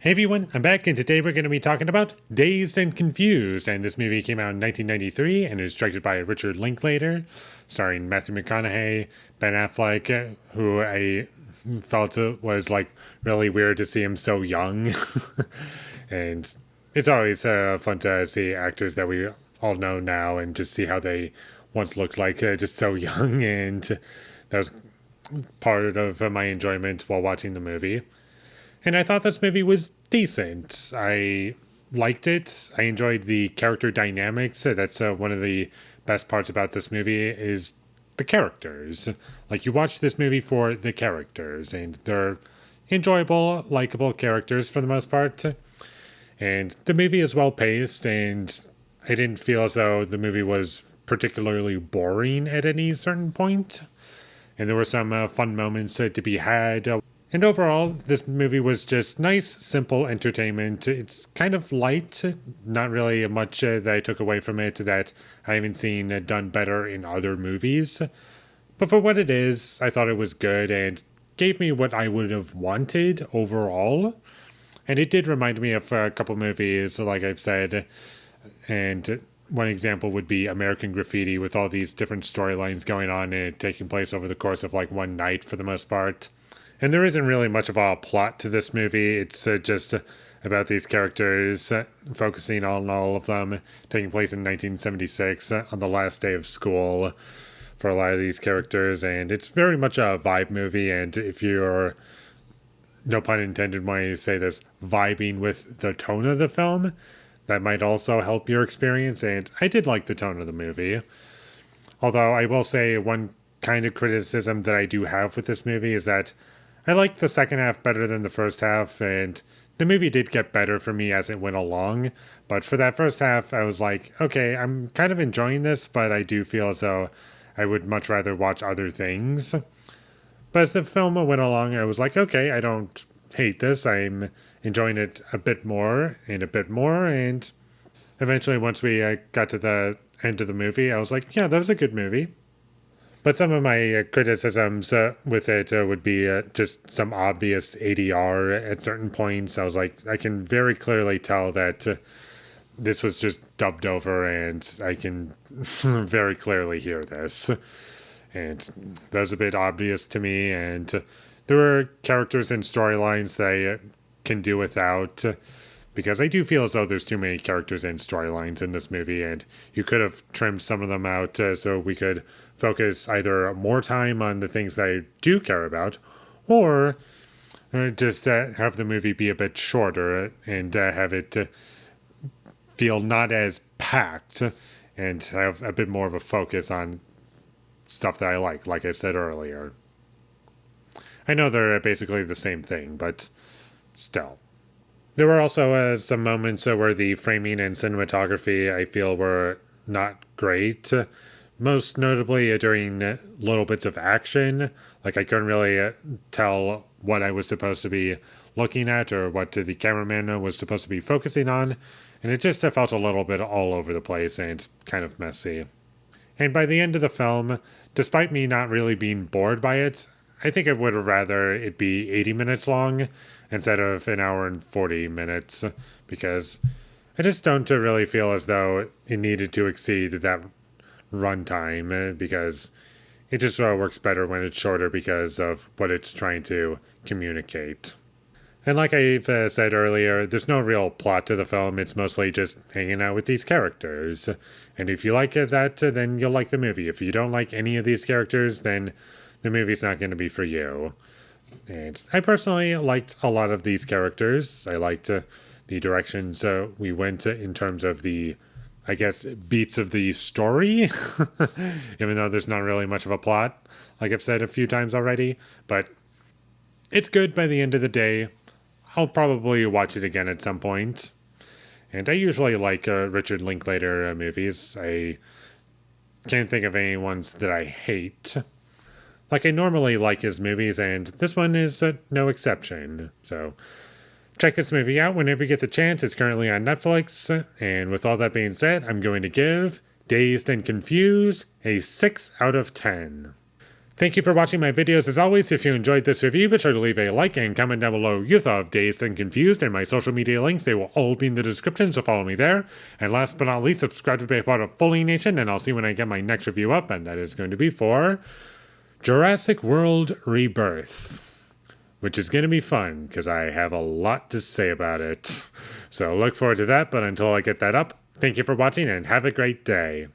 Hey everyone, I'm back and today we're going to be talking about Dazed and Confused. And this movie came out in 1993 and is directed by Richard Linklater, starring Matthew McConaughey, Ben Affleck, who I felt it was like really weird to see him so young. And it's always fun to see actors that we all know now and just see how they once looked like just so young. And that was part of my enjoyment while watching the movie. And I thought this movie was decent. I liked it. I enjoyed the character dynamics. That's one of the best parts about this movie is the characters. Like you watch this movie for the characters, and they're enjoyable, likable characters for the most part. And the movie is well paced, and I didn't feel as though the movie was particularly boring at any certain point. And there were some fun moments to be had. And overall, this movie was just nice, simple entertainment. It's kind of light, not really much that I took away from it that I haven't seen done better in other movies. But for what it is, I thought it was good and gave me what I would have wanted overall. And it did remind me of a couple movies, like I've said. And one example would be American Graffiti, with all these different storylines going on and it taking place over the course of like one night for the most part. And there isn't really much of a plot to this movie. It's just about these characters, focusing on all of them, taking place in 1976 on the last day of school for a lot of these characters. And it's very much a vibe movie. And if you're, no pun intended when I say this, vibing with the tone of the film, that might also help your experience. And I did like the tone of the movie. Although I will say one kind of criticism that I do have with this movie is that I liked the second half better than the first half, and the movie did get better for me as it went along. But for that first half, I was like, okay, I'm kind of enjoying this, but I do feel as though I would much rather watch other things. But as the film went along, I was like, okay, I don't hate this. I'm enjoying it a bit more and a bit more. And eventually, once we got to the end of the movie, I was like, yeah, that was a good movie. But some of my criticisms with it would be just some obvious ADR at certain points. I was like, I can very clearly tell that this was just dubbed over, and I can very clearly hear this. And that was a bit obvious to me. And there were characters and storylines that I can do without. Because I do feel as though there's too many characters and storylines in this movie, and you could have trimmed some of them out so we could focus either more time on the things that I do care about, or just have the movie be a bit shorter and have it feel not as packed and have a bit more of a focus on stuff that I like I said earlier. I know they're basically the same thing, but still. There were also some moments where the framing and cinematography I feel were not great. Most notably during little bits of action. Like I couldn't really tell what I was supposed to be looking at or what the cameraman was supposed to be focusing on. And it just felt a little bit all over the place and it's kind of messy. And by the end of the film, despite me not really being bored by it, I think I would have rather it be 80 minutes long instead of an hour and 40 minutes, because I just don't really feel as though it needed to exceed that runtime, because it just works better when it's shorter because of what it's trying to communicate. And like I've said earlier, there's no real plot to the film. It's mostly just hanging out with these characters. And if you like that, then you'll like the movie. If you don't like any of these characters, then the movie's not going to be for you. And I personally liked a lot of these characters. I liked the directions we went in terms of the, I guess, beats of the story, even though there's not really much of a plot, like I've said a few times already. But it's good by the end of the day. I'll probably watch it again at some point. And I usually like Richard Linklater movies. I can't think of any ones that I hate. Like I normally like his movies, and this one is no exception. So check this movie out whenever you get the chance. It's currently on Netflix. And with all that being said, I'm going to give Dazed and Confused a 6 out of 10. Thank you for watching my videos. As always, if you enjoyed this review, be sure to leave a like and comment down below your thought of Dazed and Confused, and my social media links, they will all be in the description, so follow me there. And last but not least, subscribe to be a part of Foley Nation, and I'll see you when I get my next review up, and that is going to be for Jurassic World Rebirth, which is going to be fun, because I have a lot to say about it. So look forward to that, but until I get that up, thank you for watching, and have a great day.